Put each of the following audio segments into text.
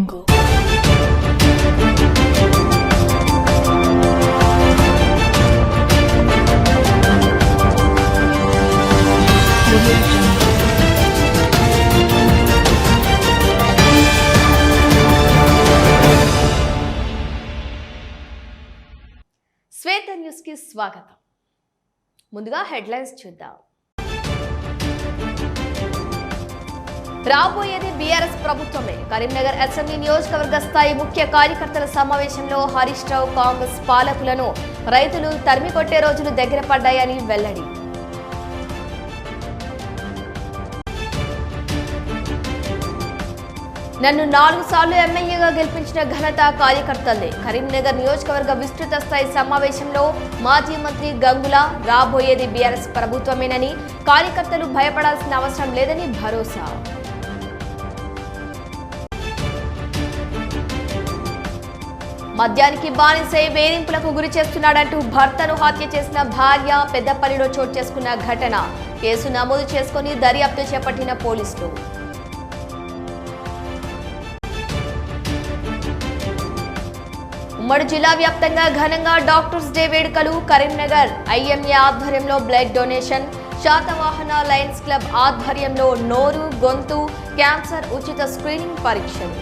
శ్వేత news కి స్వాగతం. ముందుగా హెడ్లైన్స్ చూద్దాం. రాబోయేది బీఆర్ఎస్ ప్రభుత్వమే. కరీంనగర్ అసెంబ్లీ నియోజకవర్గ స్థాయి ముఖ్య కార్యకర్తల సమావేశంలో హరీష్ రావు కాంగ్రెస్ పాలకులను రైతులు తరిమికొట్టే రోజులు దగ్గర పడ్డాయని వెల్లడి. నన్ను 4 సార్లు ఎమ్మెల్యేగా గెలిపించిన ఘనత కార్యకర్తలదే. కరీంనగర్ నియోజకవర్గ విస్తృత స్థాయి సమావేశంలో మాజీ మంత్రి గంగుల రాబోయేది బీఆర్ఎస్ ప్రభుత్వమేనని, కార్యకర్తలు భయపడాల్సిన అవసరం లేదని భరోసా. మద్యానికి బానిసై వేధింపులకు గురి చేస్తున్నాడంటూ భర్తను హత్య చేసిన భార్య పెద్దపల్లిలో చోటు చేసుకున్న ఘటన. కేసు నమోదు చేసుకుని దర్యాప్తు చేపట్టిన పోలీసులు. ఉమ్మడి జిల్లా వ్యాప్తంగా ఘనంగా డాక్టర్స్ డే వేడుకలు. కరీంనగర్ ఐఎంఏ ఆధ్వర్యంలో blood donation. Satavahana Lions club ఆధ్వర్యంలో నోరు గొంతు క్యాన్సర్ ఉచిత స్క్రీనింగ్ పరీక్షలు.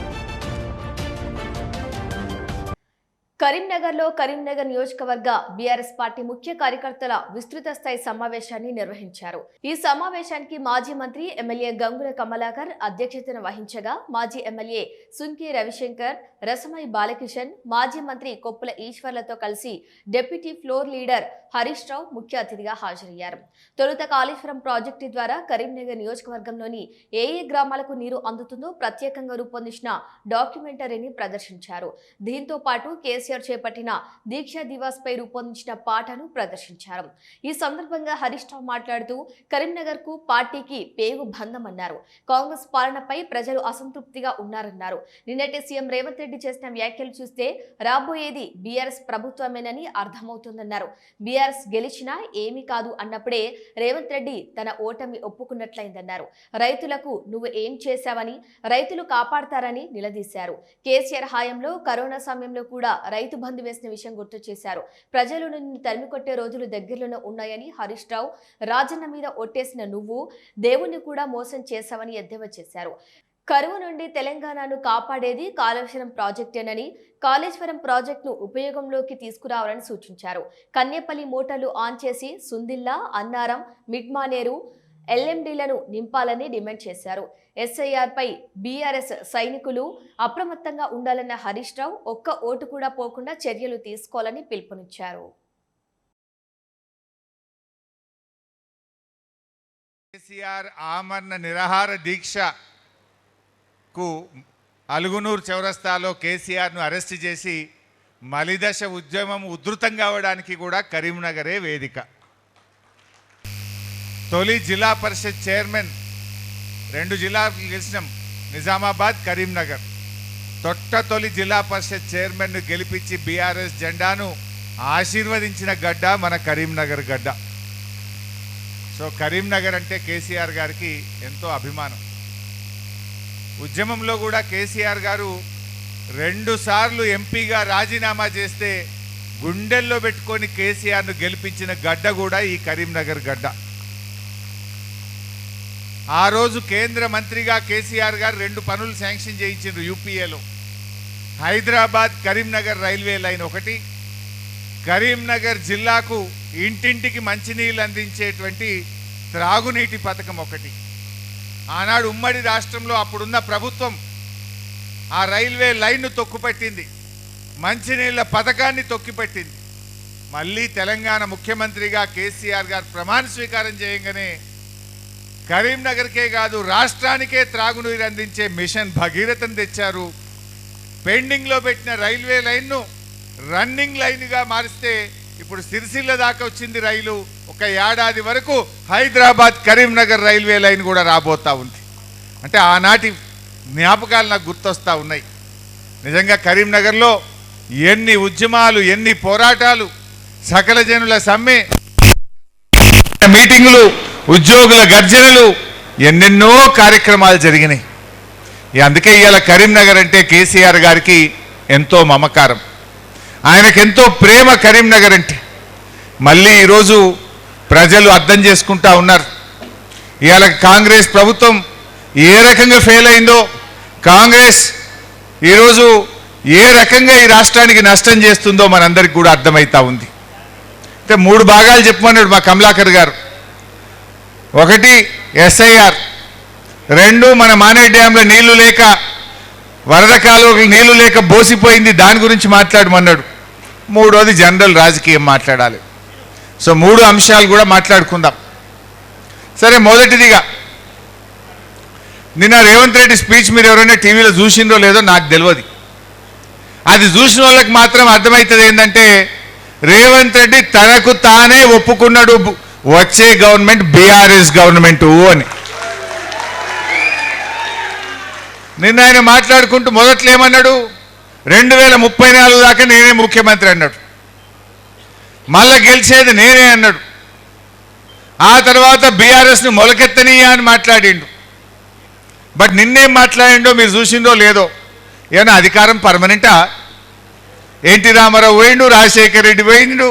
కరీంనగర్లో కరీంనగర్ నియోజకవర్గ బీఆర్ఎస్ పార్టీ ముఖ్య కార్యకర్తల విస్తృత స్థాయి సమావేశాన్ని నిర్వహించారు. ఈ సమావేశానికి మాజీ మంత్రి ఎమ్మెల్యే గంగుల కమలాకర్ అధ్యక్షతన వహించగా, మాజీ ఎమ్మెల్యే సుంకే రవిశంకర్, రసమై బాలకిషన్, మాజీ మంత్రి కొప్పుల ఈశ్వర్లతో కలిసి deputy floor leader Harish Rao ముఖ్య అతిథిగా హాజరయ్యారు. తొలుత కాళేశ్వరం ప్రాజెక్టు ద్వారా కరీంనగర్ నియోజకవర్గంలోని ఏ గ్రామాలకు నీరు అందుతుందో ప్రత్యేకంగా రూపొందించిన డాక్యుమెంటరీని ప్రదర్శించారు. దీంతో పాటు కేసీఆర్ చేపట్టిన దీక్షా దివాస్ పై రూపొందించిన పాటను ప్రదర్శించారు. ఈ సందర్భంగా హరీష్ రావు మాట్లాడుతూ కరీంనగర్ కు పార్టీకి పేగు బంధమన్నారు. కాంగ్రెస్ పాలనపై ప్రజలు అసంతృప్తిగా ఉన్నారన్నారు. నిన్నటి సీఎం రేవంత్ రెడ్డి చేసిన వ్యాఖ్యలు చూస్తే రాబోయేది బీఆర్ఎస్ ప్రభుత్వమేనని అర్థమవుతుందన్నారు. బీఆర్ఎస్ గెలిచినా ఏమీ కాదు అన్నప్పుడే రేవంత్ రెడ్డి తన ఓటమి ఒప్పుకున్నట్లయిందన్నారు. రైతులకు నువ్వు ఏం చేశావని, రైతులు కాపాడతారని నిలదీశారు. కేసీఆర్ హయాంలో కరోనా సమయంలో కూడా రైతు బంధు వేసిన విషయం గుర్తు చేశారు. ప్రజలు నిన్ను తరిమికొట్టే రోజులు దగ్గరలోనే ఉన్నాయని హరీష్ రావు, రాజన్న మీద ఒట్టేసిన నువ్వు దేవుణ్ణి కూడా మోసం చేశావని ఎద్దేవా చేశారు. కరువు నుండి తెలంగాణను కాపాడేది కాళేశ్వరం ప్రాజెక్టేనని, కాళేశ్వరం ప్రాజెక్టును ఉపయోగంలోకి తీసుకురావాలని సూచించారు. కన్నేపల్లి మోటార్లు ఆన్ చేసి సుందిల్లా, అన్నారం, మిడ్మానేరు ఎల్ఎండీలను నింపాలని డిమాండ్ చేశారు. ఎస్ఐఆర్ పై బీఆర్ఎస్ సైనికులు అప్రమత్తంగా ఉండాలన్న హరీష్ రావు, ఒక్క ఓటు కూడా పోకుండా చర్యలు తీసుకోవాలని పిలుపునిచ్చారు. కేసీఆర్ ఆమరణ నిరాహార దీక్షకు అలుగునూరు చౌరస్తాలో కేసీఆర్ను అరెస్ట్ చేసి మలిదశ ఉద్యమం ఉధృతం కావడానికి కూడా కరీంనగరే వేదిక. తొలి జిల్లా పరిషత్ చైర్మన్ 2 జిల్లాలు గెలిచినాం, నిజామాబాద్, కరీంనగర్. తొలి జిల్లా పరిషత్ చైర్మన్ను గెలిపించి బీఆర్ఎస్ జెండాను ఆశీర్వదించిన గడ్డ మన కరీంనగర్ గడ్డ. సో కరీంనగర్ అంటే కేసీఆర్ గారికి ఎంతో అభిమానం. ఉద్యమంలో కూడా కేసీఆర్ గారు 2 సార్లు ఎంపీగా రాజీనామా చేస్తే గుండెల్లో పెట్టుకొని కేసీఆర్ను గెలిపించిన గడ్డ కూడా ఈ కరీంనగర్ గడ్డ. ఆ రోజు కేంద్ర మంత్రిగా కేసీఆర్ గారు 2 పనులు శాంక్షన్ చేయించారు యూపీఏలో. హైదరాబాద్ కరీంనగర్ రైల్వే లైన్ ఒకటి, కరీంనగర్ జిల్లాకు ఇంటింటికి మంచినీళ్ళు అందించేటువంటి త్రాగునీటి పథకం ఒకటి. ఆనాడు ఉమ్మడి రాష్ట్రంలో అప్పుడున్న ప్రభుత్వం ఆ రైల్వే లైన్ను తొక్కుపెట్టింది, మంచినీళ్ళ పథకాన్ని తొక్కిపెట్టింది. మళ్ళీ తెలంగాణ ముఖ్యమంత్రిగా కేసీఆర్ గారు ప్రమాణ స్వీకారం చేయగానే కరీంనగర్కే కాదు రాష్ట్రానికే త్రాగునీరు అందించే మిషన్ భగీరథను తెచ్చారు. పెండింగ్లో పెట్టిన రైల్వే లైన్ను రన్నింగ్ లైన్గా మారిస్తే ఇప్పుడు సిరిసిల్ల దాకా వచ్చింది రైలు. ఒక ఏడాది వరకు హైదరాబాద్ కరీంనగర్ రైల్వే లైన్ కూడా రాబోతా ఉంది. అంటే ఆనాటి జ్ఞాపకాలు నాకు గుర్తొస్తూ ఉన్నాయి. నిజంగా కరీంనగర్లో ఎన్ని ఉద్యమాలు, ఎన్ని పోరాటాలు, సకల జనుల సమ్మె, మీటింగులు, ఉద్యోగుల గర్జనలు, ఎన్నెన్నో కార్యక్రమాలు జరిగినాయి. అందుకే ఇవాళ కరీంనగర్ అంటే కేసీఆర్ గారికి ఎంతో మమకారం, ఆయనకెంతో ప్రేమ కరీంనగర్ అంటే. మళ్ళీ ఈరోజు ప్రజలు అర్థం చేసుకుంటా ఉన్నారు. ఇవాళ కాంగ్రెస్ ప్రభుత్వం ఏ రకంగా ఫెయిల్ అయిందో, కాంగ్రెస్ ఈరోజు ఏ రకంగా ఈ రాష్ట్రానికి నష్టం చేస్తుందో మనందరికి కూడా అర్థమవుతా ఉంది. అంటే 3 భాగాలు చెప్పమన్నాడు మా కమలాకర్ గారు. 1 SIR, 2 మన మానే డ్యాంలో నీళ్లు లేక, వరద కాలువకు నీళ్లు లేక బోసిపోయింది, దాని గురించి మాట్లాడమన్నాడు. 3వది జనరల్ రాజకీయం మాట్లాడాలి. సో 3 అంశాలు కూడా మాట్లాడుకుందాం. సరే, మొదటిదిగా నిన్న రేవంత్ రెడ్డి స్పీచ్ మీరు ఎవరైనా టీవీలో చూసిందో లేదో నాకు తెలియదు. అది చూసిన వాళ్ళకి మాత్రం అర్థమవుతుంది ఏంటంటే, రేవంత్ రెడ్డి తనకు తానే ఒప్పుకున్నాడు వచ్చే గవర్నమెంట్ బీఆర్ఎస్ గవర్నమెంటు అని. నిన్న ఆయన మాట్లాడుకుంటూ మొదట్లో ఏమన్నాడు, 2034 దాకా నేనే ముఖ్యమంత్రి అన్నాడు. మళ్ళా గెలిచేది నేనే అన్నాడు. ఆ తర్వాత బీఆర్ఎస్ని మొలకెత్తనీయా అని మాట్లాడిండు. బట్ నిన్నేం మాట్లాడిండో మీరు చూసిండో లేదో. ఏమన్నా అధికారం పర్మనెంటా? ఎన్టీ రామారావు పోయిండు, రాజశేఖర్ రెడ్డి పోయిండు,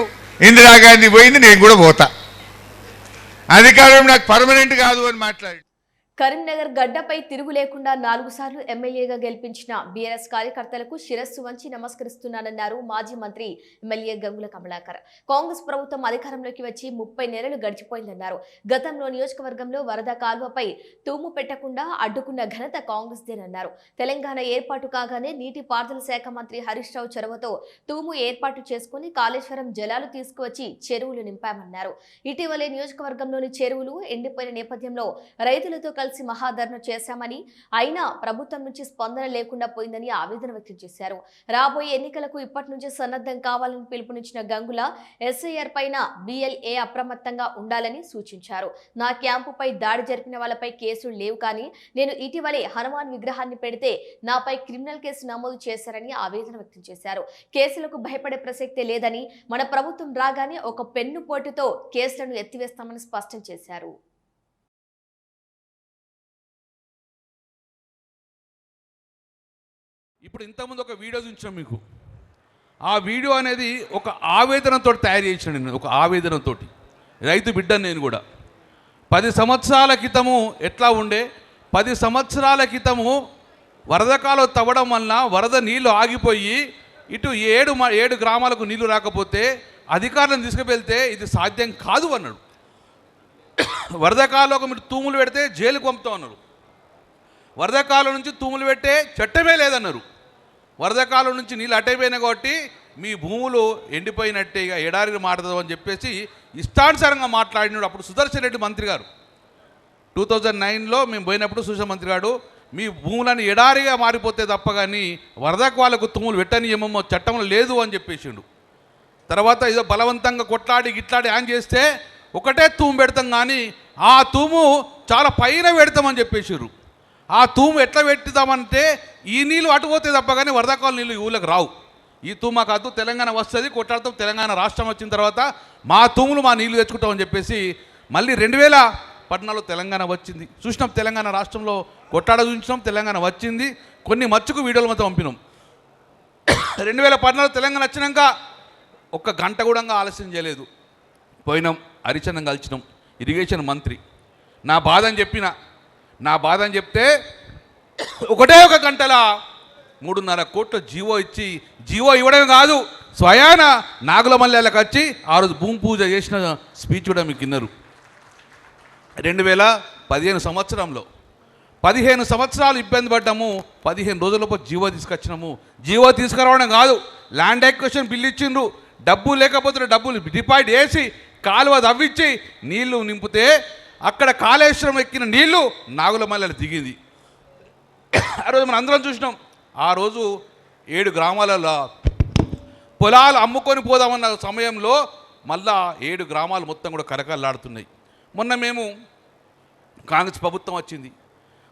ఇందిరాగాంధీ పోయింది, నేను కూడా పోతా, అధికారం నాకు పర్మనెంట్ కాదు అని మాట్లాడి. కరీంనగర్ గడ్డపై తిరుగు లేకుండా 4 సార్లు ఎమ్మెల్యేగా గెలిపించిన బీఆర్ఎస్ కార్యకర్తలకు శిరస్సు వంచి నమస్కరిస్తున్నానన్నారు మాజీ మంత్రి ఎమ్మెల్యే గంగుల కమలాకర్. కాంగ్రెస్ ప్రభుత్వం అధికారంలోకి వచ్చి 30 నెలలు గడిచిపోయిందన్నారు. గతంలో నియోజకవర్గంలో వరద కాల్వపై తూము పెట్టకుండా అడ్డుకున్న ఘనత కాంగ్రెస్దేనన్నారు. తెలంగాణ ఏర్పాటు కాగానే నీటిపారుదల శాఖ మంత్రి హరీష్ రావు చొరవతో తూము ఏర్పాటు చేసుకుని కాళేశ్వరం జలాలు తీసుకువచ్చి చెరువులు నింపామన్నారు. ఇటీవలే నియోజకవర్గంలోని చెరువులు ఎండిపోయిన నేపథ్యంలో రైతులతో కలిసి మహాధర్నా చేశామని, అయినా ప్రభుత్వం నుంచి స్పందన లేకుండా పోయిందని ఆవేదన వ్యక్తం చేశారు. రాబోయే ఎన్నికలకు ఇప్పటి నుంచే సన్నద్ధం కావాలని పిలుపునిచ్చిన గంగుల SIR పైన BLA అప్రమత్తంగా ఉండాలని సూచించారు. నా క్యాంపుపై దాడి జరిపిన వాళ్ళపై కేసులు లేవు, కానీ నేను ఇటీవలే హనుమాన్ విగ్రహాన్ని పెడితే నాపై క్రిమినల్ కేసు నమోదు చేశారని ఆవేదన వ్యక్తం చేశారు. కేసులకు భయపడే ప్రసక్తే లేదని, మన ప్రభుత్వం రాగానే ఒక పెన్ను పోటుతో కేసులను ఎత్తివేస్తామని స్పష్టం చేశారు. ఇప్పుడు ఇంతకుముందు ఒక వీడియో చూపించాం మీకు. ఆ వీడియో అనేది ఒక ఆవేదనతో తయారు చేసాను నేను, ఒక ఆవేదనతో. రైతు బిడ్డను నేను కూడా. 10 సంవత్సరాల క్రితము ఎట్లా ఉండే, 10 సంవత్సరాల క్రితము వరదకాలం తవ్వడం వలన వరద నీళ్లు ఆగిపోయి ఇటు 7 గ్రామాలకు నీళ్లు రాకపోతే అధికారులను తీసుకువెళ్తే ఇది సాధ్యం కాదు అన్నాడు. వరదకాలంలో మీరు తూములు పెడితే జైలుకు పంపుతాం అన్నారు. వరదకాలం నుంచి తూములు పెట్టే చట్టమే లేదన్నారు. వరదకాలం నుంచి నీళ్ళు అట్టయిపోయినాయి కాబట్టి మీ భూములు ఎండిపోయినట్టే, ఇక ఎడారి మాట్లాడదు అని చెప్పేసి ఇష్టానుసారంగా మాట్లాడినాడు. అప్పుడు సుదర్శన్ రెడ్డి మంత్రి గారు 2009లో మేము పోయినప్పుడు సుదర్శన్ మంత్రి గారు, మీ భూములను ఎడారిగా మారిపోతే తప్ప కానీ వరదకు వాళ్ళకు తూములు పెట్టనియమో చట్టంలో లేదు అని చెప్పేసిండు. తర్వాత ఏదో బలవంతంగా కొట్లాడి గిట్లాడి యాన్ చేస్తే ఒకటే తూము పెడతాం, కానీ ఆ తూము చాలా పైన పెడతామని చెప్పేసారు. ఆ తూము ఎట్లా పెట్టుదామంటే ఈ నీళ్ళు అటుపోతే తప్ప కానీ వరదకాల నీళ్ళు ఈ ఊళ్ళకి రావు. ఈ తూమా కాదు, తెలంగాణ వస్తుంది, కొట్లాడతాం, తెలంగాణ రాష్ట్రం వచ్చిన తర్వాత మా తూములు మా నీళ్లు తెచ్చుకుంటామని చెప్పేసి మళ్ళీ 2014లో తెలంగాణ వచ్చింది. చూసినాం, తెలంగాణ రాష్ట్రంలో కొట్లాడ చూసినాం, తెలంగాణ వచ్చింది. కొన్ని మచ్చుకు వీడియోలు మొత్తం పంపినాం. 2014 తెలంగాణ వచ్చినాక 1 గంట కూడా ఆలస్యం చేయలేదు, పోయినాం, హరిచందం కలిసినాం, ఇరిగేషన్ మంత్రి. నా బాధ అని చెప్తే ఒకటే 1 గంటలా 3.5 కోట్ల జీవో ఇచ్చి, జీవో ఇవ్వడమే కాదు స్వయాన నాగులమల్లేలకు వచ్చి ఆ రోజు భూమి పూజ చేసిన స్పీచ్ కూడా మీకు విన్నారు. 2015 సంవత్సరంలో 15 సంవత్సరాలు ఇబ్బంది పడ్డాము, 15 రోజులలోపు జీవో తీసుకొచ్చినాము. జీవో తీసుకురావడం కాదు, ల్యాండ్ ఎక్విజిషన్ బిల్లు ఇచ్చిండ్రు, డబ్బు లేకపోతే డబ్బులు డిపాజిట్ చేసి కాలువ తవ్వించి నీళ్లు నింపితే అక్కడ కాళేశ్వరం ఎక్కిన నీళ్లు నాగులమల్లెలు దిగింది. ఆ రోజు మనం అందరం చూసినాం. ఆ రోజు 7 గ్రామాలలో పొలాలు అమ్ముకొని పోదామన్న సమయంలో మళ్ళా 7 గ్రామాలు మొత్తం కూడా కరకల్లాడుతున్నాయి. మొన్న మేము కాంగ్రెస్ ప్రభుత్వం వచ్చింది,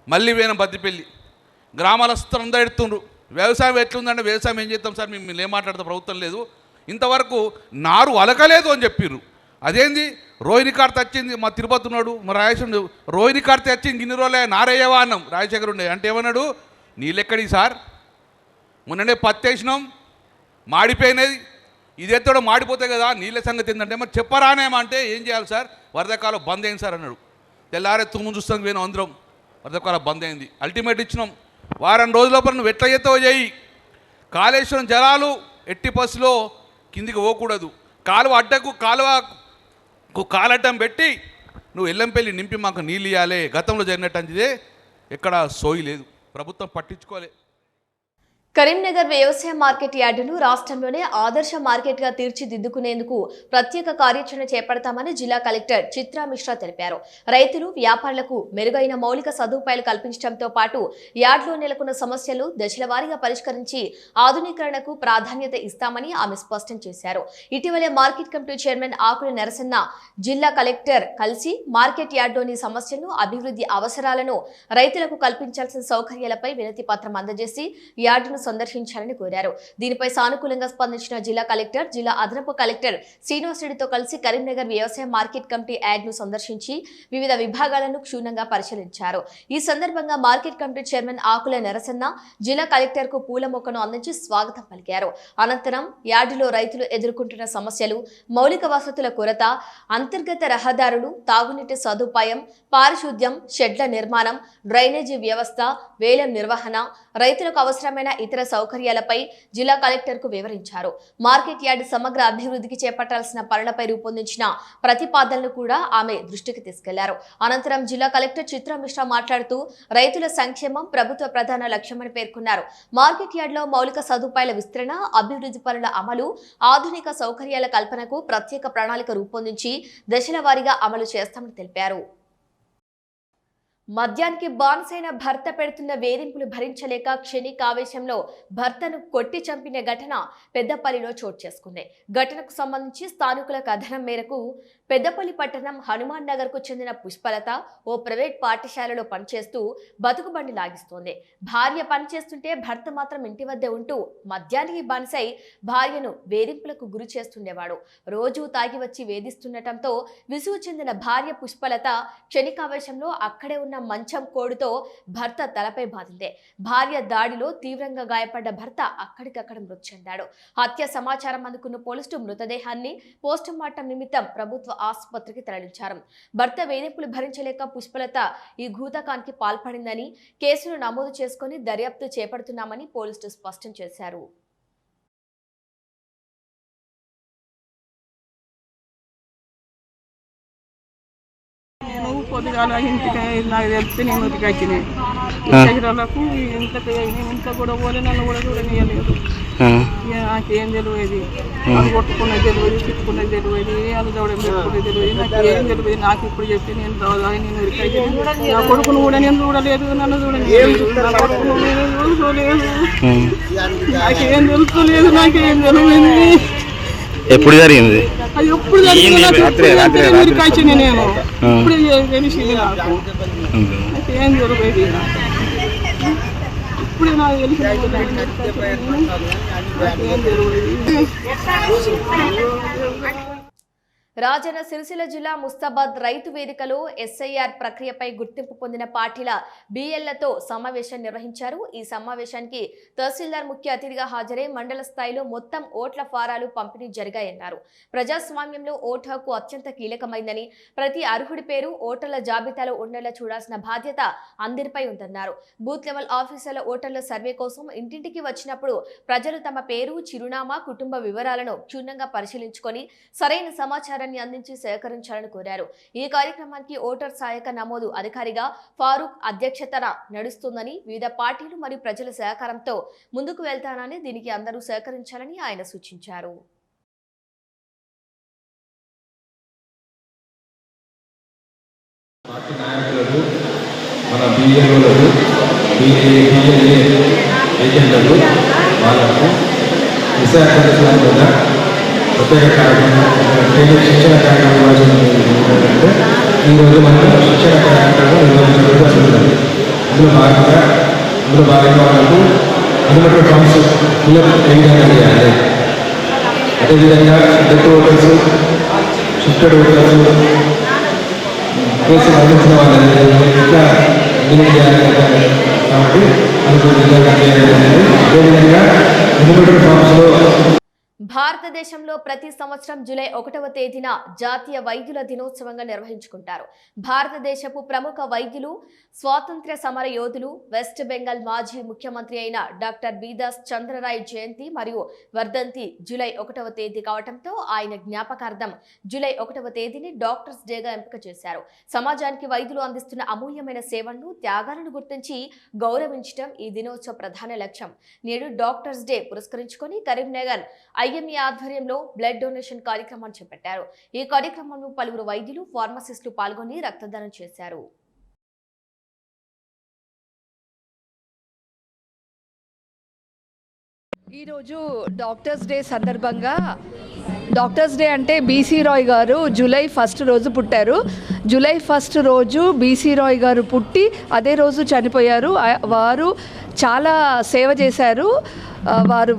మళ్ళీ వేనం బద్దిపల్లి గ్రామాలస్తులు అందరూ ఎడుతుండ్రు. వ్యవసాయం ఎట్లుందంటే, వ్యవసాయం ఏం చేస్తాం సార్, మేము ఏం మాట్లాడతాం, ప్రభుత్వం లేదు, ఇంతవరకు నారు అలకలేదు అని చెప్పిర్రు. అదేంది, రోహిణి కార్తె వచ్చింది, మా తిరుపతి ఉన్నాడు, మా రాజేశ్వరుడు, రోహిణి కార్తె వచ్చింది, ఇన్ని రోజులే నారయ్యవా అన్నాం, రాజశేఖర్ ఉండే అంటే ఏమన్నాడు, నీళ్ళెక్కడి సార్? మొన్ననే పత్తి వేసినాం, మాడిపోయినది. ఇదేతో మాడిపోతాయి కదా, నీళ్ళ సంగతి ఏంటంటే మరి చెప్పరానేమంటే ఏం చేయాలి సార్? వరదకాలం బంద్ అయింది సార్ అన్నాడు. తెల్లారే తుమ్ము చూస్తాం పోయినాం అందరం, వరదకాలం బంద్ అయింది. అల్టిమేట్ ఇచ్చినాం, వారం రోజుల లోపల నువ్వు ఎట్లా చేస్తావో చేయి. కాళేశ్వరం జలాలు ఎట్టి బస్సులో కిందికి పోకూడదు. కాలువకు కాలడ్డం పెట్టి నువ్వు ఎల్లంపల్లి నింపి మాకు నీళ్ళు ఇవ్వాలి. గతంలో జరిగినట్టు ఎక్కడ సోయి లేదు, ప్రభుత్వం పట్టించుకోలే. కరీంనగర్ వ్యవసాయ మార్కెట్ యార్డును రాష్ట్రంలోనే ఆదర్శ మార్కెట్గా తీర్చిదిద్దుకునేందుకు ప్రత్యేక కార్యాచరణ చేపడతామని జిల్లా కలెక్టర్ చిత్రా మిశ్రా తెలిపారు. రైతులు, వ్యాపారులకు మెరుగైన మౌలిక సదుపాయాలు కల్పించడంతో పాటు యార్డులో నెలకొన్న సమస్యలు దశల వారీగా పరిష్కరించి ఆధునీకరణకు ప్రాధాన్యత ఇస్తామని ఆమె స్పష్టం చేశారు. ఇటీవలే మార్కెట్ కమిటీ చైర్మన్ ఆకుల నరసన్న జిల్లా కలెక్టర్ కలిసి మార్కెట్ యార్డులోని సమస్యలను, అభివృద్ధి అవసరాలను, రైతులకు కల్పించాల్సిన సౌకర్యాలపై వినతి పత్రం అందజేసి యార్డును సందర్శించాలని కోరారు. దీనిపై సానుకూలంగా స్పందించిన జిల్లా కలెక్టర్, జిల్లా అదనపు కలెక్టర్ శ్రీనివాస్ రెడ్డితో కలిసి కరీంనగర్ వ్యవసాయ మార్కెట్ కమిటీ యార్డును సందర్శించి వివిధ విభాగాలను క్షుణ్ణంగా పరిశీలించారు. ఈ సందర్భంగా మార్కెట్ కమిటీ చైర్మన్ ఆకుల నరసన్న జిల్లా కలెక్టర్ కు పూల మొక్కను అందించి స్వాగతం పలికారు. అనంతరం యార్డులో రైతులు ఎదుర్కొంటున్న సమస్యలు, మౌలిక వసతుల కొరత, అంతర్గత రహదారులు, తాగునీటి సదుపాయం, పారిశుద్ధ్యం, షెడ్ల నిర్మాణం, డ్రైనేజీ వ్యవస్థ, వేలం నిర్వహణ, రైతులకు అవసరమైన ఇతర సౌకర్యాలపై జిల్లా కలెక్టర్ కు వివరించారు. మార్కెట్ యార్డ్ సమగ్ర అభివృద్ధికి చేపట్టాల్సిన పనులపై రూపొందించిన ప్రతిపాదనలు కూడా ఆమె దృష్టికి తీసుకెళ్లారు. అనంతరం జిల్లా కలెక్టర్ చిత్రా మిశ్రా మాట్లాడుతూ రైతుల సంక్షేమం ప్రభుత్వ ప్రధాన లక్ష్యమని పేర్కొన్నారు. మార్కెట్ యార్డ్ లో మౌలిక సదుపాయాల విస్తరణ, అభివృద్ధి పనుల అమలు, ఆధునిక సౌకర్యాల కల్పనకు ప్రత్యేక ప్రణాళిక రూపొందించి దశల వారీగా అమలు చేస్తామని తెలిపారు. మద్యానికి బానిసైన భర్త పెడుతున్న వేధింపులు భరించలేక క్షణికావేశంలో భర్తను కొట్టి చంపిన ఘటన పెద్దపల్లిలో చోటు చేసుకుంది. ఘటనకు సంబంధించి స్థానికుల కథనం మేరకు పెద్దపల్లి పట్టణం హనుమాన్ నగర్ కు చెందిన పుష్పలత ఓ ప్రైవేట్ పాఠశాలలో పనిచేస్తూ బతుకుబండి లాగిస్తోంది. భార్య పనిచేస్తుంటే భర్త మాత్రం ఇంటి వద్దే ఉంటూ మద్యానికి బానిసై భార్యను వేధింపులకు గురి చేస్తుండేవాడు. రోజు తాగి వచ్చి వేధిస్తుండటంతో విసుగు చెందిన భార్య పుష్పలత క్షణికావేశంలో అక్కడే ఉన్న మంచం కోడుతో భర్త తలపై బాధింది. భార్య దాడిలో తీవ్రంగా గాయపడ్డ భర్త అక్కడికక్కడ మృతి చెందాడు. హత్య సమాచారం అందుకున్న పోలీసులు మృతదేహాన్ని పోస్టుమార్టం నిమిత్తం ప్రభుత్వ ఆసుపత్రికి తరలించారు. భర్త వేధింపులు భరించలేక పుష్పలత ఈ ఘాతుకానికి పాల్పడిందని కేసును నమోదు చేసుకుని దర్యాప్తు చేపడుతున్నామని పోలీసులు స్పష్టం చేశారు. పొద్దుగాల ఇంటికి నాకు తెలిస్తే నేను ఇంటికి వచ్చినాయి శరీరాలకు ఇంట్లో కూడా పోలే, నన్ను కూడా చూడనియలేదు. నాకేం తెలియదు, అది కొట్టుకున్నది తెలియదు, తిట్టుకున్నది తెలియదు, అది దౌడం పెట్టుకున్నది తెలియదు, నాకు ఏం తెలియదు. నాకు ఇప్పుడు చెప్తే నేను నేను ఉరికైతే నా కొడుకును కూడా నేను చూడలేదు, నన్ను చూడలేదు, నా కొడుకును చూడలేదు, నాకేం తెలుసుకోలేదు, నాకేం తెలియదు. ఎప్పుడు జరిగింది? అది ఎప్పుడు జరిగింది నేను ఇప్పుడు తెలిసింది నాకు, నాకేం తెలియదు. ఇప్పుడే నాకు తెలిసింది నాకేం తెలియదు. రాజన్న సిరిసిల్ల జిల్లా ముస్తాబాద్ రైతు వేదికలో ఎస్ఐఆర్ ప్రక్రియపై గుర్తింపు పొందిన పార్టీల బిఎల్లతో సమావేశం నిర్వహించారు. ఈ సమావేశానికి తహసీల్దార్ ముఖ్య అతిథిగా హాజరై మండల స్థాయిలో మొత్తం ఓట్ల ఫారాలు పంపిణీ జరిగాయన్నారు. ప్రజాస్వామ్యంలో ఓటు హక్కు అత్యంత కీలకమైందని, ప్రతి అర్హుడి పేరు ఓటర్ల జాబితాలో ఉండేలా చూడాల్సిన బాధ్యత అందరిపై ఉందన్నారు. బూత్ లెవెల్ ఆఫీసర్ల ఓటర్ల సర్వే కోసం ఇంటింటికి వచ్చినప్పుడు ప్రజలు తమ పేరు, చిరునామా, కుటుంబ వివరాలను క్షుణ్ణంగా పరిశీలించుకొని సరైన సమాచారం అందించి సహకరించాలని కోరారు. ఈ కార్యక్రమానికి ఓటర్ సహాయక నమోదు అధికారిగా ఫారూక్ అధ్యక్షతన నడుస్తుందని, వివిధ పార్టీలు మరియు ప్రజల సహకారంతో ముందుకు వెళ్తానని, దీనికి అందరూ సహకరించాలని ఆయన సూచించారు. ప్రత్యేక కార్యక్రమం శిక్షణ కార్యక్రమం ఏంటంటే ఈరోజు మనం శిక్షణ కార్యక్రమం నిర్వహించడం జరుగుతుంది. అందులో భాగంగా వాళ్ళకు అందులో ఫండ్స్ ఫిల్అప్ ఏ విధంగా చేయాలి, అదేవిధంగా డెత్ ఓటర్స్, షిఫ్టెడ్ ఓటర్స్, కేసులు అందించిన వాళ్ళని ఇంకా కాబట్టి అనుకుంటున్నారు. అదేవిధంగా ఎన్నికల ఫామ్స్లో భారతదేశంలో ప్రతి సంవత్సరం జూలై 1వ తేదీన జాతీయ వైద్యుల దినోత్సవంగా నిర్వహించుకుంటారు. భారతదేశపు ప్రముఖ వైద్యులు, స్వాతంత్ర్య సమర యోధులు, వెస్ట్ బెంగాల్ మాజీ ముఖ్యమంత్రి అయిన డాక్టర్ బిదాస్ చంద్రరాయ్ జయంతి మరియు వర్ధంతి జూలై 1వ తేదీ కావడంతో ఆయన జ్ఞాపకార్థం జూలై 1వ తేదీని డాక్టర్స్ డేగా ఎంపిక చేశారు. సమాజానికి వైద్యులు అందిస్తున్న అమూల్యమైన సేవలను, త్యాగాలను గుర్తించి గౌరవించడం ఈ దినోత్సవ ప్రధాన లక్ష్యం. నేడు డాక్టర్స్ డే పురస్కరించుకొని కరీంనగర్ ఐఎంఏ ఆధ్వర్యంలో బ్లడ్ డొనేషన్ కార్యక్రమాన్ని చేపట్టారు. ఈ కార్యక్రమంలో పలువురు వైద్యులు, ఫార్మసిస్టులు పాల్గొని రక్తదానం చేశారు. ఈరోజు డాక్టర్స్ డే సందర్భంగా, డాక్టర్స్ డే అంటే బీసీ రాయ్ గారు జూలై 1 రోజు పుట్టారు. జూలై 1 రోజు బీసీ రాయ్ గారు పుట్టి అదే రోజు చనిపోయారు. వారు చాలా సేవ చేశారు. వారు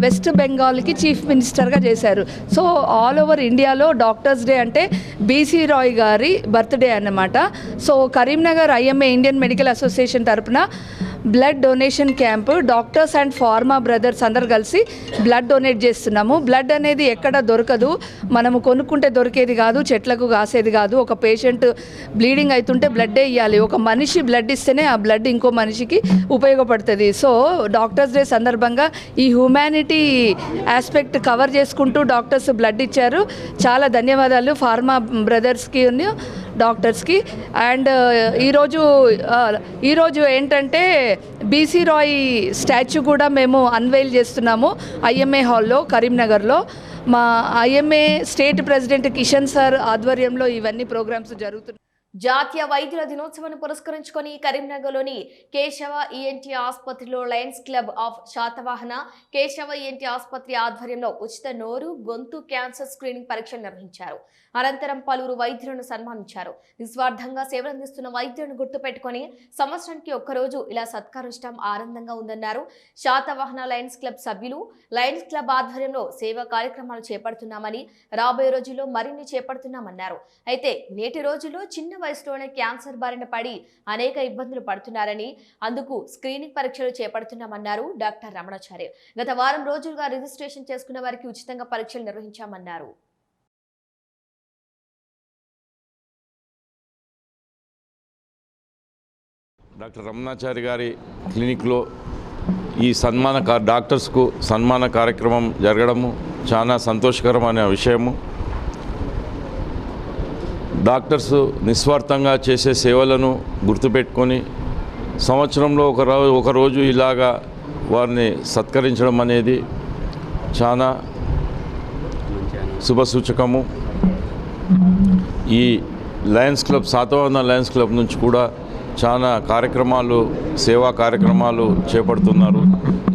వెస్ట్ బెంగాల్కి చీఫ్ మినిస్టర్గా చేశారు. సో ఆల్ ఓవర్ ఇండియాలో డాక్టర్స్ డే అంటే బీసీ రాయ్ గారి బర్త్డే అన్నమాట. So Karimnagar IMA Indian medical association తరపున blood donation camp doctors and pharma brothers అందరు కలిసి బ్లడ్ డొనేట్ చేస్తున్నాము. బ్లడ్ అనేది ఎక్కడ దొరకదు, మనము కొనుక్కుంటే దొరికేది కాదు, చెట్లకు కాసేది కాదు. ఒక పేషెంట్ బ్లీడింగ్ అవుతుంటే బ్లడ్డే ఇవ్వాలి. ఒక మనిషి బ్లడ్ ఇస్తేనే ఆ బ్లడ్ ఇంకో మనిషికి ఉపయోగపడుతుంది. సో డాక్టర్స్ డే సందర్భంగా ఈ హ్యూమానిటీ ఆస్పెక్ట్ కవర్ చేసుకుంటూ డాక్టర్స్ బ్లడ్ ఇచ్చారు. చాలా ధన్యవాదాలు ఫార్మా బ్రదర్స్కి, డాక్టర్స్కి. అండ్ ఈరోజు ఏంటంటే బీసీ రాయ్ స్టాచ్యూ కూడా మేము అన్వెయిల్ చేస్తున్నాము ఐఎంఏ హాల్లో కరీంనగర్లో. మా IMA state president Kishan sir ఆధ్వర్యంలో ఇవన్నీ ప్రోగ్రామ్స్ జరుగుతున్నాయి. జాతీయ వైద్యుల దినోత్సవాన్ని పురస్కరించుకొని కరీంనగర్లోని కేశవ ఈఎన్టీ ఆసుపత్రిలో Lions club of Satavahana Keshava ENT ఆసుపత్రి ఆధ్వర్యంలో ఉచిత నోరు, గొంతు క్యాన్సర్ స్క్రీనింగ్ పరీక్షలు నిర్వహించారు. అనంతరం పలువురు వైద్యులను సన్మానించారు. నిస్వార్థంగా సేవలందిస్తున్న వైద్యులను గుర్తుపెట్టుకుని సంవత్సరానికి ఒక్కరోజు ఇలా సత్కరించడం ఆనందంగా ఉందన్నారు. శాతవాహన లయన్స్ క్లబ్ సభ్యులు లయన్స్ క్లబ్ ఆధ్వర్యంలో సేవా కార్యక్రమాలు చేపడుతున్నామని, రాబోయే రోజుల్లో మరిన్ని చేపడుతున్నామన్నారు. అయితే నేటి రోజుల్లో చిన్న వయసులోనే క్యాన్సర్ బారిన పడి అనేక ఇబ్బందులు పడుతున్నారని, అందుకు స్క్రీనింగ్ పరీక్షలు చేపడుతున్నామన్నారు డాక్టర్ రమణాచార్య. గత వారం రోజులుగా రిజిస్ట్రేషన్ చేసుకున్న వారికి ఉచితంగా పరీక్షలు నిర్వహించామన్నారు. డాక్టర్ రమణాచారి గారి క్లినిక్లో ఈ డాక్టర్స్కు సన్మాన కార్యక్రమం జరగడము చాలా సంతోషకరమైన విషయము. డాక్టర్స్ నిస్వార్థంగా చేసే సేవలను గుర్తుపెట్టుకొని సంవత్సరంలో ఒకరోజు ఇలాగా వారిని సత్కరించడం అనేది చాలా శుభసూచకము. ఈ Lions club, Satavahana Lions club నుంచి కూడా చాలా సేవా కార్యక్రమాలు చేపడుతున్నారు.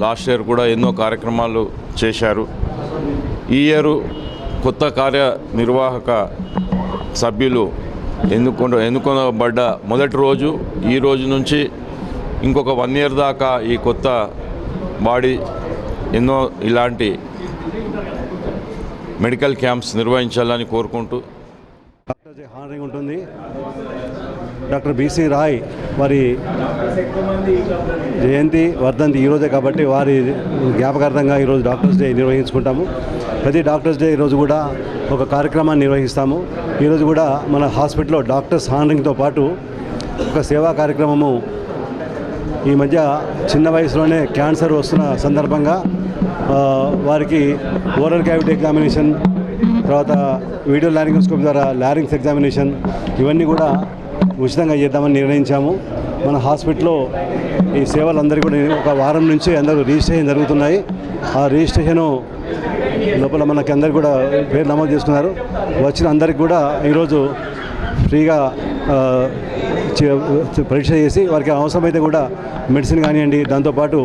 లాస్ట్ ఇయర్ కూడా ఎన్నో కార్యక్రమాలు చేశారు. ఈ ఇయర్ కొత్త కార్యనిర్వాహక సభ్యులు ఎన్నుకోబడ్డ మొదటి రోజు, ఈ రోజు నుంచి ఇంకొక 1 year దాకా ఈ కొత్త బాడీ ఎన్నో ఇలాంటి మెడికల్ క్యాంప్స్ నిర్వహించాలని కోరుకుంటూ డాక్టర్ డే హానరింగ్ ఉంటుంది. డాక్టర్ బీసీ రాయ్ వారి జయంతి, వర్ధంతి ఈరోజే కాబట్టి వారి జ్ఞాపకార్థంగా ఈరోజు డాక్టర్స్ డే నిర్వహించుకుంటాము. ప్రతి డాక్టర్స్ డే ఈరోజు కూడా ఒక కార్యక్రమాన్ని నిర్వహిస్తాము. ఈరోజు కూడా మన హాస్పిటల్లో డాక్టర్స్ హానరింగ్తో పాటు ఒక సేవా కార్యక్రమము, ఈ మధ్య చిన్న వయసులోనే క్యాన్సర్ వస్తున్న సందర్భంగా వారికి ఓరల్ క్యావిటీ ఎగ్జామినేషన్, తర్వాత వీడియో లారింగోస్కోప్ ద్వారా లారింగ్స్ ఎగ్జామినేషన్ ఇవన్నీ కూడా ఉచితంగా చేద్దామని నిర్ణయించాము. మన హాస్పిటల్లో ఈ సేవలందరికీ కూడా ఒక వారం నుంచి అందరూ రిజిస్ట్రేషన్ జరుగుతున్నాయి. ఆ రిజిస్ట్రేషను లోపల మనకి అందరికీ కూడా పేరు నమోదు చేసుకున్నారు. వచ్చిన అందరికి కూడా ఈరోజు ఫ్రీగా పరీక్ష చేసి వారికి అవసరమైతే కూడా మెడిసిన్ కానివ్వండి, దాంతోపాటు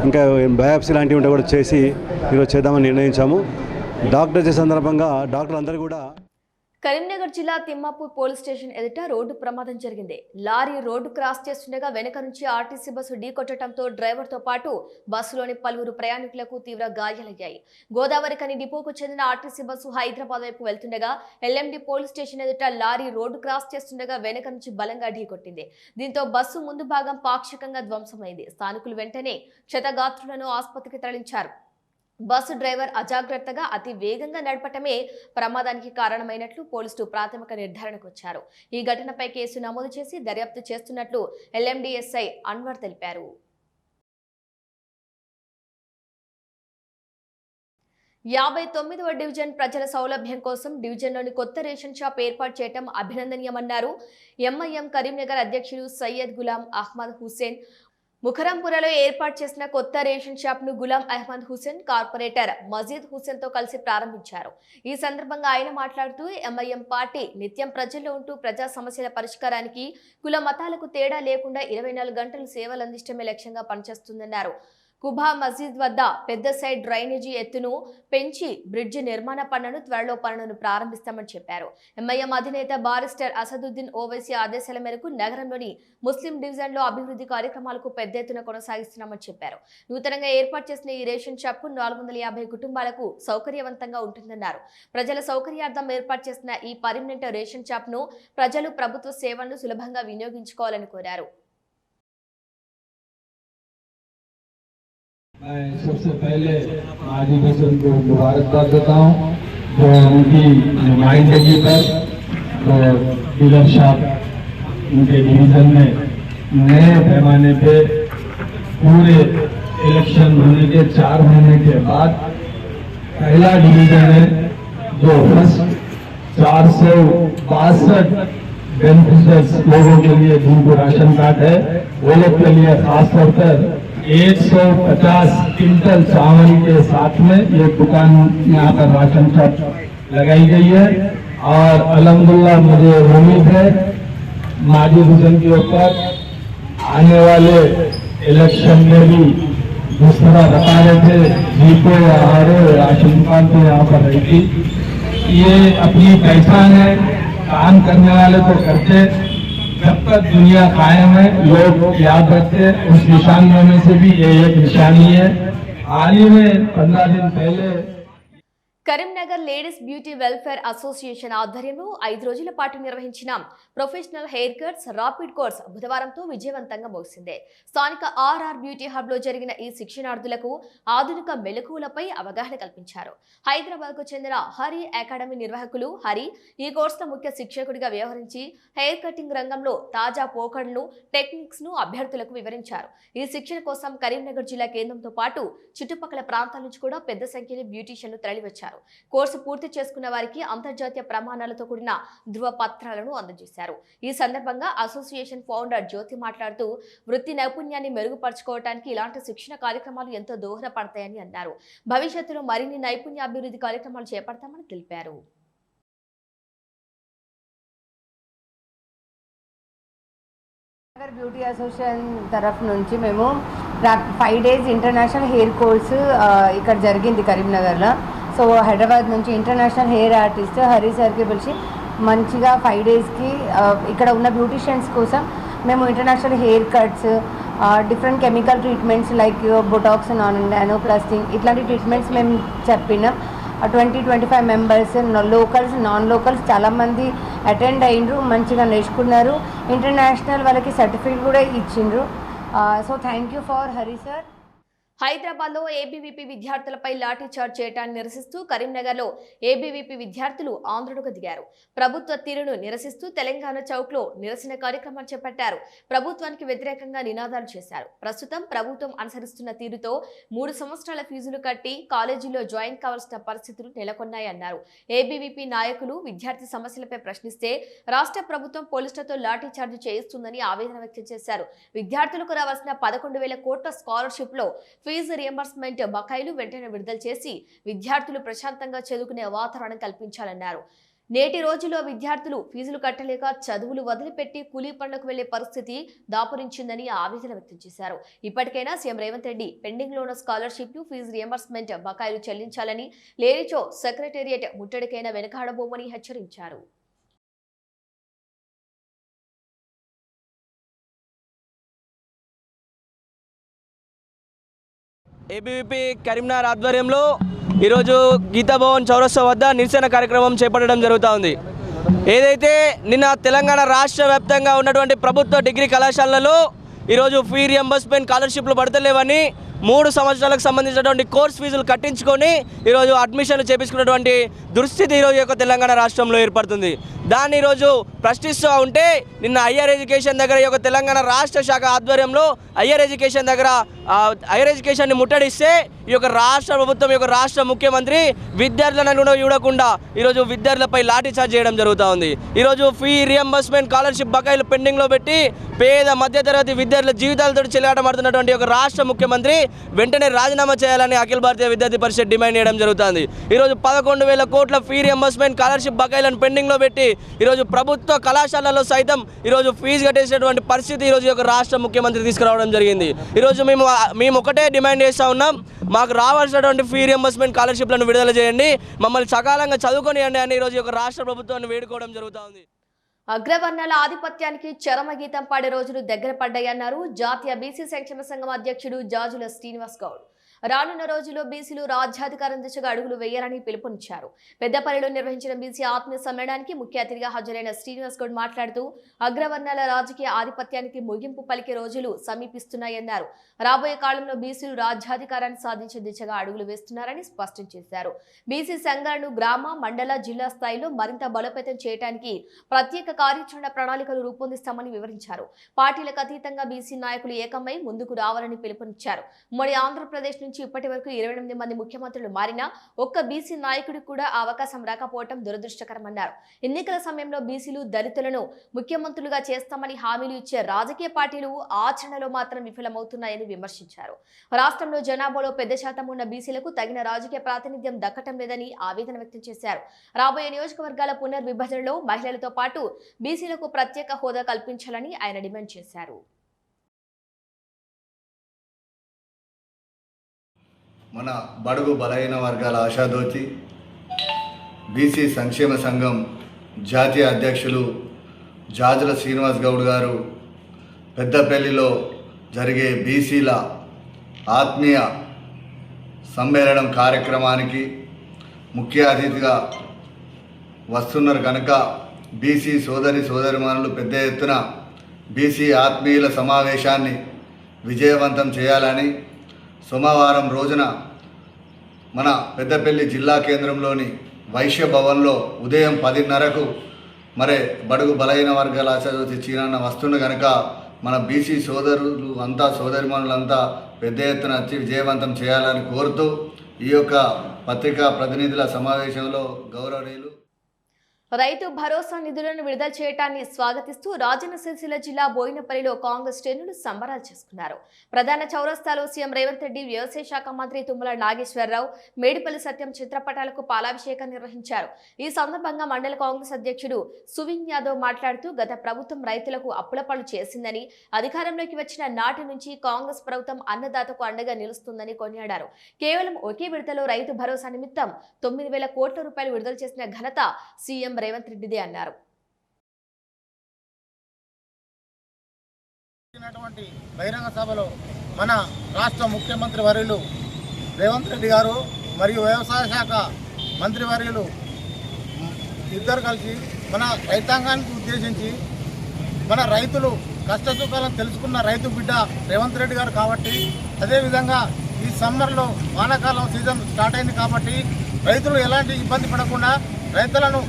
ఇంకా బయాప్సీ లాంటివి ఉంటే కూడా చేసి ఈరోజు చేద్దామని నిర్ణయించాము. డాక్టర్ డే సందర్భంగా డాక్టర్లు అందరూ కూడా కరీంనగర్ జిల్లా తిమ్మాపూర్ పోలీస్ స్టేషన్ ఎదుట రోడ్డు ప్రమాదం జరిగింది. లారీ రోడ్డు క్రాస్ చేస్తుండగా వెనుక నుంచి ఆర్టీసీ బస్సు ఢీకొట్టడంతో డ్రైవర్తో పాటు బస్సులోని పలువురు ప్రయాణికులకు తీవ్ర గాయాలయ్యాయి. గోదావరిఖని డిపోకు చెందిన ఆర్టీసీ బస్సు హైదరాబాద్ వైపు వెళ్తుండగా ఎల్ఎండి పోలీస్ స్టేషన్ ఎదుట లారీ రోడ్డు క్రాస్ చేస్తుండగా వెనుక నుంచి బలంగా ఢీకొట్టింది. దీంతో బస్సు ముందు భాగం పాక్షికంగా ధ్వంసమైంది. స్థానికులు వెంటనే క్షతగాత్రులను ఆసుపత్రికి తరలించారు. బస్సు డ్రైవర్ అజాగ్రత్తగా అతి వేగంగా నడపటమే ప్రమాదానికి కారణమైనట్లు పోలీసులు ప్రాథమిక నిర్ధారణకు వచ్చారు. ఈ ఘటనపై కేసు నమోదు చేసి దర్యాప్తు చేస్తున్నట్లు ఎల్ఎండిఎస్ఐ అన్వర్ తెలిపారు. 59వ డివిజన్ ప్రజల సౌలభ్యం కోసం డివిజన్లోని కొత్త రేషన్ షాప్ ఏర్పాటు చేయడం అభినందనీయమన్నారు. ఎంఐఎం కరీంనగర్ అధ్యక్షులు సయ్యద్ గులాం అహ్మద్ హుస్సేన్ ముఖరంపురలో ఏర్పాటు చేసిన కొత్త రేషన్ షాప్ ను గులాం అహ్మద్ హుస్సేన్, కార్పొరేటర్ మజీద్ హుస్సేన్ తో కలిసి ప్రారంభించారు. ఈ సందర్భంగా ఆయన మాట్లాడుతూ ఎంఐఎం పార్టీ నిత్యం ప్రజల్లో ఉంటూ ప్రజా సమస్యల పరిష్కారానికి కుల మతాలకు తేడా లేకుండా 24 గంటలు సేవలు అందించడమే లక్ష్యంగా పనిచేస్తుందన్నారు. కుబా మస్జిద్ వద్ద పెద్ద సైడ్ డ్రైనేజీ ఎత్తును పెంచి బ్రిడ్జి నిర్మాణ పనులను త్వరలో పనులను ప్రారంభిస్తామని చెప్పారు. ఎంఐఎం అధినేత బారిస్టర్ అసదుద్దీన్ ఓవైసీ ఆదేశాల మేరకు నగరంలోని ముస్లిం డివిజన్లో అభివృద్ధి కార్యక్రమాలకు పెద్ద ఎత్తున కొనసాగిస్తున్నామని చెప్పారు. నూతనంగా ఏర్పాటు చేసిన ఈ రేషన్ షాప్ 450 కుటుంబాలకు సౌకర్యవంతంగా ఉంటుందన్నారు. ప్రజల సౌకర్యార్థం ఏర్పాటు చేసిన ఈ పర్మనెంట్ రేషన్ షాప్ ను ప్రజలు ప్రభుత్వ సేవలను సులభంగా వినియోగించుకోవాలని కోరారు. मैं सबसे पहले माजी हुसैन को मुबारकबाद देता हूँ जो उनकी नुमाइंदगी पर डीलरशिप उनके डिवीजन में नए पैमाने पे पूरे इलेक्शन होने के 4 महीने के बाद पहला डिवीजन है जो फर्स्ट 462 बेनिफिशियर्स लोगों के लिए जिनको राशन कार्ड है वो लोग के लिए खास तौर पर 150 क्विंटल चावल के साथ में ये दुकान यहाँ पर राशन शॉप लगाई गई है और अल्हम्दुलिल्लाह मुझे उम्मीद है माजी हुसैन के ऊपर आने वाले इलेक्शन में भी जिस तरह बता रहे थे जीतो या हारो राशन दुकान तो यहाँ पर रहेगी। ये अपनी पहचान है, काम करने वाले तो करते, जब तक दुनिया कायम है लोग याद रखते हैं। उस निशानियों में से भी ये एक निशानी है। हाल ही में 15 दिन पहले Karimnagar ladies beauty welfare association ఆధ్వర్యంలో 5 రోజుల పాటు నిర్వహించిన professional hair cuts rapid course బుధవారంతో విజయవంతంగా ముగిసింది. స్థానిక ఆర్ఆర్ బ్యూటీ హబ్ లో జరిగిన ఈ శిక్షణార్థులకు ఆధునిక మెలకువలపై అవగాహన కల్పించారు. హైదరాబాద్ కు చెందిన హరి అకాడమీ నిర్వాహకులు హరి ఈ కోర్సులో ముఖ్య శిక్షకుడిగా వ్యవహరించి హెయిర్ కటింగ్ రంగంలో తాజా పోకడలను టెక్నిక్స్ ను అభ్యర్థులకు వివరించారు. ఈ శిక్షణ కోసం కరీంనగర్ జిల్లా కేంద్రంతో పాటు చుట్టుపక్కల ప్రాంతాల నుంచి కూడా పెద్ద సంఖ్యలో బ్యూటీషియన్లు తరలివచ్చారు. కోర్సు పూర్తి చేసుకున్న వారికి అంతర్జాతీయ ప్రమాణాలతో కూడిన ధృవ పత్రాలను అందజేశారు. ఈ సందర్భంగా అసోసియేషన్ ఫౌండర్ జ్యోతి మాట్లాడుతూ వృత్తి నైపుణ్యాన్ని మెరుగుపరచుకోవడానికి ఇలాంటి శిక్షణ కార్యక్రమాలు ఎంతో దోహదపడతాయని అన్నారు. భవిష్యత్తులో మరిన్ని నైపుణ్య అభివృద్ధి కార్యక్రమాలు చేపడతామని తెలిపారు. బ్యూటీ అసోసియేషన్ తరఫు నుంచి మేము 5 డేస్ ఇంటర్నేషనల్ హెయిర్ కోర్స్ ఇక్కడ జరిగింది కరీంనగర్లో. సో హైదరాబాద్ నుంచి ఇంటర్నేషనల్ హెయిర్ ఆర్టిస్ట్ హరి సార్కి పిలిచి మంచిగా 5 డేస్కి ఇక్కడ ఉన్న బ్యూటీషియన్స్ కోసం మేము international hair cuts, different chemical treatments like botox, nanoplasting ఇట్లాంటి ట్రీట్మెంట్స్ మేము చెప్పినాం. 20-25 మెంబర్స్ లోకల్స్, నాన్ లోకల్స్ చాలామంది అటెండ్ అయ్యిండ్రు, మంచిగా నేర్చుకున్నారు. ఇంటర్నేషనల్ వాళ్ళకి సర్టిఫికేట్ కూడా ఇచ్చిండ్రు. So thank you for Hari sir. Hyderabad లో ఏబీవీపీ విద్యార్థులపై లాఠీ చార్జ్ చేయడాన్ని నిరసిస్తూ కరీంనగర్ లో ఏబీవీపీ విద్యార్థులు ఆందోళనకు దిగారు. ప్రభుత్వ తీరును నిరసిస్తూ తెలంగాణ చౌక్ లో నిరసన కార్యక్రమాలు చేపట్టారు. ప్రభుత్వానికి వ్యతిరేకంగా నినాదాలు చేశారు. ప్రస్తుతం ప్రభుత్వం అనుసరిస్తున్న తీరుతో 3 సంవత్సరాల ఫీజులు కట్టి కాలేజీలో జాయిన్ కావాల్సిన పరిస్థితులు నెలకొన్నాయన్నారు. ఏబీవీపీ నాయకులు విద్యార్థి సమస్యలపై ప్రశ్నిస్తే రాష్ట్ర ప్రభుత్వం పోలీసులతో లాఠీ చార్జ్ చేయిస్తుందని ఆవేదన వ్యక్తం చేశారు. విద్యార్థులకు రావాల్సిన 11,000 కోట్ల స్కాలర్షిప్ లో ఫీజు రియంబర్స్మెంట్ బకాయిలు వెంటనే విడుదల చేసి విద్యార్థులు ప్రశాంతంగా చదువుకునే వాతావరణం కల్పించాలన్నారు. నేటి రోజుల్లో విద్యార్థులు ఫీజులు కట్టలేక చదువులు వదిలిపెట్టి కూలీ పనులకు వెళ్లే పరిస్థితి దాపురించిందని ఆవేదన వ్యక్తం చేశారు. ఇప్పటికైనా సీఎం రేవంత్ రెడ్డి పెండింగ్ లో ఉన్న స్కాలర్షిప్లు, ఫీజు రియంబర్స్మెంట్ బకాయిలు చెల్లించాలని, లేనిచో సెక్రటేరియట్ ముట్టడికైనా వెనుకాడబోమని హెచ్చరించారు. ఏబీవీపీ కరీంనగర్ ఆధ్వర్యంలో ఈరోజు గీతాభవన్ చౌరస్తా వద్ద నిరసన కార్యక్రమం చేపట్టడం జరుగుతూ ఉంది. ఏదైతే నిన్న తెలంగాణ రాష్ట్ర వ్యాప్తంగా ఉన్నటువంటి ప్రభుత్వ డిగ్రీ కళాశాలలలో ఈరోజు ఫీ రియంబర్స్మెంట్ స్కాలర్షిప్లు పడతలేవని 3 సంవత్సరాలకు సంబంధించినటువంటి కోర్స్ ఫీజులు కట్టించుకొని ఈరోజు అడ్మిషన్లు చేపించుకున్నటువంటి దుస్థితి ఈరోజు యొక్క తెలంగాణ రాష్ట్రంలో ఏర్పడుతుంది. దాన్ని ఈరోజు ప్రశ్నిస్తూ ఉంటే నిన్న హయ్యర్ ఎడ్యుకేషన్ దగ్గర ఈ యొక్క తెలంగాణ రాష్ట్ర శాఖ ఆధ్వర్యంలో హయ్యర్ ఎడ్యుకేషన్ దగ్గర హయ్యర్ ఎడ్యుకేషన్ని ముట్టడిస్తే ఈ యొక్క రాష్ట్ర ప్రభుత్వం, ఈ యొక్క రాష్ట్ర ముఖ్యమంత్రి విద్యార్థులను కూడా చూడకుండా ఈరోజు విద్యార్థులపై లాఠీ చార్జ్ చేయడం జరుగుతూ ఉంది. ఈరోజు ఫీ రియంబర్స్మెంట్ స్కాలర్షిప్ బకాయిలు పెండింగ్లో పెట్టి పేద మధ్యతరగతి విద్యార్థుల జీవితాలతో చెలగాటమాడుతున్నటువంటి ఒక రాష్ట్ర ముఖ్యమంత్రి వెంటనే రాజీనామా చేయాలని అఖిల భారతీయ విద్యార్థి పరిషత్ డిమాండ్ చేయడం జరుగుతుంది. ఈరోజు 11,000 కోట్ల ఫీ రియంబర్స్మెంట్ స్కాలర్షిప్ బకాయిలను పెండింగ్లో పెట్టి ఈరోజు ప్రభుత్వ కళాశాలలో సైతం ఈరోజు ఫీజు కట్టేసినటువంటి పరిస్థితి ఈరోజు యొక్క రాష్ట్ర ముఖ్యమంత్రి తీసుకురావడం జరిగింది. ఈరోజు మేము ఒకటే డిమాండ్ చేస్తూ ఉన్నాం, మాకు రావాల్సినటువంటి ఫీ రియంబర్స్మెంట్ స్కాలర్షిప్లను విడుదల చేయండి, మమ్మల్ని సకాలంగా చదువుకొనియండి అని ఈరోజు యొక్క రాష్ట్ర ప్రభుత్వాన్ని వేడుకోవడం జరుగుతూ ఉంది. అగ్రవర్ణాల ఆధిపత్యానికి చరమగీతం పాడే రోజులు దగ్గర పడ్డాయన్నారు జాతీయ బీసీ సంక్షేమ సంఘం అధ్యక్షుడు జాజుల శ్రీనివాస్ గౌడ్. రానున్న రోజుల్లో బీసీలు రాజ్యాధికారం దిశగా అడుగులు వేయాలని పిలుపునిచ్చారు. పెద్దపల్లిలో నిర్వహించిన బీసీ ఆత్మీయ సమ్మేళనానికి ముఖ్య అతిథిగా హాజరైన శ్రీనివాస్ గౌడ్ మాట్లాడుతూ అగ్రవర్ణాల రాజకీయ ఆధిపత్యానికి ముగింపు పలికే రోజులు సమీపిస్తున్నాయన్నారు. రాబోయే కాలంలో బీసీలు రాజ్యాధికారాన్ని సాధించే దిశగా అడుగులు వేస్తున్నారని స్పష్టం చేశారు. బీసీ సంఘాలను గ్రామ, మండల, జిల్లా స్థాయిలో మరింత బలోపేతం చేయడానికి ప్రత్యేక కార్యాచరణ ప్రణాళికలు రూపొందిస్తామని వివరించారు. పార్టీలకు అతీతంగా బీసీ నాయకులు ఏకమై ముందుకు రావాలని పిలుపునిచ్చారు. ఉమ్మడి ఆంధ్రప్రదేశ్ నుంచి ఇప్పటి వరకు 28 మంది ముఖ్యమంత్రులు మారినా ఒక్క బీసీ నాయకుడికి కూడా ఆ అవకాశం రాకపోవడం దురదృష్టకరమన్నారు. ఎన్నికల సమయంలో బీసీలు, దళితులను ముఖ్యమంత్రులుగా చేస్తామని హామీలు ఇచ్చే రాజకీయ పార్టీలు ఆచరణలో మాత్రం విఫలమవుతున్నాయని విమర్శించారు. రాష్ట్రంలో జనాభాలో పెద్ద శాతం ఉన్న బీసీలకు తగిన రాజకీయ ప్రాతినిధ్యం దక్కటం లేదని ఆవేదన వ్యక్తం చేశారు. రాబోయే నియోజకవర్గాల పునర్విభజనలో మహిళలతో పాటు బీసీలకు ప్రత్యేక హోదా కల్పించాలని ఆయన డిమాండ్ చేశారు. మన బడుగు బలహీన వర్గాల ఆశాజ్యోతి బీసీ సంక్షేమ సంఘం జాతీయ అధ్యక్షులు జాజుల శ్రీనివాస్ గౌడ్ గారు పెద్దపల్లిలో జరిగే బీసీల ఆత్మీయ సమ్మేళనం కార్యక్రమానికి ముఖ్య అతిథిగా వస్తున్నారు కనుక బీసీ సోదరిమణులు పెద్ద ఎత్తున బీసీ ఆత్మీయుల సమావేశాన్ని విజయవంతం చేయాలని సోమవారం రోజున మన పెద్దపల్లి జిల్లా కేంద్రంలోని వైశ్య భవన్లో ఉదయం 10:30కు మరే బడుగు బలహీన వర్గాల ఆశాజ్యోతి చీరన్న వస్తుండ కనుక మన బీసీ సోదరులు అంతా, సోదరిమణులంతా పెద్ద ఎత్తున వచ్చి విజయవంతం చేయాలని కోరుతూ ఈ యొక్క పత్రికా ప్రతినిధుల సమావేశంలో గౌరవనీయులు రైతు భరోసా నిధులను విడుదల చేయడాన్ని స్వాగతిస్తూ రాజన్న సిరిసిల్ల జిల్లా బోయినపల్లిలో కాంగ్రెస్ శ్రేణులు సంబరాలు చేసుకున్నారు. ప్రధాన చౌరస్తాలో సీఎం రేవంత్ రెడ్డి, వ్యవసాయ శాఖ మంత్రి తుమ్మల నాగేశ్వరరావు, మేడిపల్లి సత్యం చిత్రపటాలకు పాలాభిషేకం నిర్వహించారు. ఈ సందర్భంగా మండల కాంగ్రెస్ అధ్యక్షుడు సువిన్ యాదవ్ మాట్లాడుతూ గత ప్రభుత్వం రైతులకు అప్పుల పాలు చేసిందని, అధికారంలోకి వచ్చిన నాటి నుంచి కాంగ్రెస్ ప్రభుత్వం అన్నదాతకు అండగా నిలుస్తుందని కొనియాడారు. కేవలం ఒకే విడతలో రైతు భరోసా నిమిత్తం 9,000 కోట్ల రూపాయలు విడుదల చేసిన ఘనత సీఎం రేవంత్ రెడ్డిదే అన్నారు. బహిరంగ సభలో మన రాష్ట్ర ముఖ్యమంత్రి వర్యులు రేవంత్ రెడ్డి గారు మరియు వ్యవసాయ శాఖ మంత్రి వర్యులు ఇద్దరు కలిసి మన రైతాంగానికి ఉద్దేశించి మన రైతులు కష్టసుఖాలను తెలుసుకున్న రైతు బిడ్డ రేవంత్ రెడ్డి గారు కాబట్టి, అదేవిధంగా ఈ సమ్మర్లో వానాకాలం సీజన్ స్టార్ట్ అయింది కాబట్టి రైతులు ఎలాంటి ఇబ్బంది పడకుండా రైతులను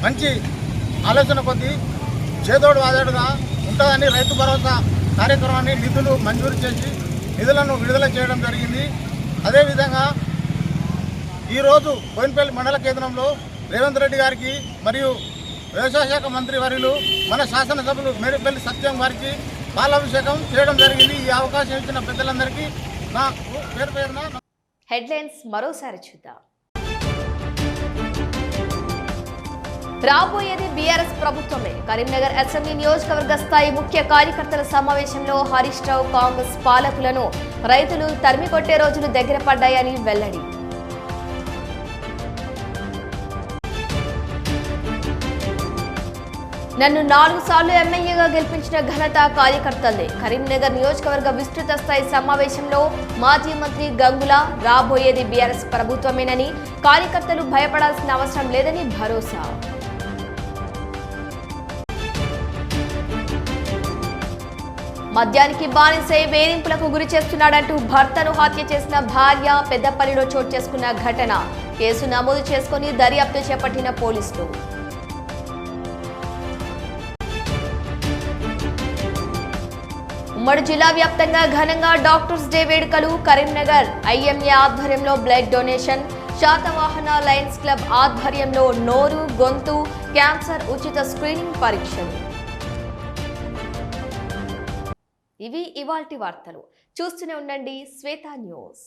మంచి ఆలోచన కొద్దీ చేదోడు వాదోడుగా ఉంటుందని రైతు భరోసా కార్యక్రమాన్ని నిధులు మంజూరు చేసి నిధులను విడుదల చేయడం జరిగింది. అదేవిధంగా ఈరోజు బోయినపల్లి మండల కేంద్రంలో రేవంత్ రెడ్డి గారికి మరియు వ్యవసాయ శాఖ మంత్రి వర్యులు మన శాసనసభ్యులు మేడిపల్లి సత్యం గారికి పాలాభిషేకం చేయడం జరిగింది. ఈ అవకాశం ఇచ్చిన పెద్దలందరికీ నా పేరున హెడ్లైన్స్ మరోసారి చూద్దాం. రాబోయేది బీఆర్ఎస్ ప్రభుత్వమే. కరీంనగర్ అసెంబ్లీ నియోజకవర్గ స్థాయి ముఖ్య కార్యకర్తల సమావేశంలో హరీష్ రావు కాంగ్రెస్ పాలకులను రైతులు తరిమికొట్టే రోజులు దగ్గర పడ్డాయని వెల్లడి. నన్ను 4 సార్లు ఎమ్మెల్యేగా గెలిపించిన ఘనత కార్యకర్తలదే. కరీంనగర్ నియోజకవర్గ విస్తృత స్థాయి సమావేశంలో మాజీ మంత్రి గంగుల రాబోయేది బీఆర్ఎస్ ప్రభుత్వమేనని, కార్యకర్తలు భయపడాల్సిన అవసరం లేదని భరోసా. మద్యానికి బానిసై వేధింపులకు గురి చేస్తున్నాడంటూ భర్తను హత్య చేసిన భార్య పెద్దపల్లిలో చోటు చేసుకున్న ఘటన. కేసు నమోదు చేసుకుని దర్యాప్తు చేపట్టిన పోలీసులు. ఉమ్మడి జిల్లా వ్యాప్తంగా ఘనంగా డాక్టర్స్ డే వేడుకలు. కరీంనగర్ ఐఎంఏ ఆధ్వర్యంలో blood donation, Satavahana Lions club ఆధ్వర్యంలో నోరు, గొంతు క్యాన్సర్ ఉచిత స్క్రీనింగ్ పరీక్షలు. ఇవి ఇవాల్టి వార్తలు. చూస్తూనే ఉండండి శ్వేత న్యూస్.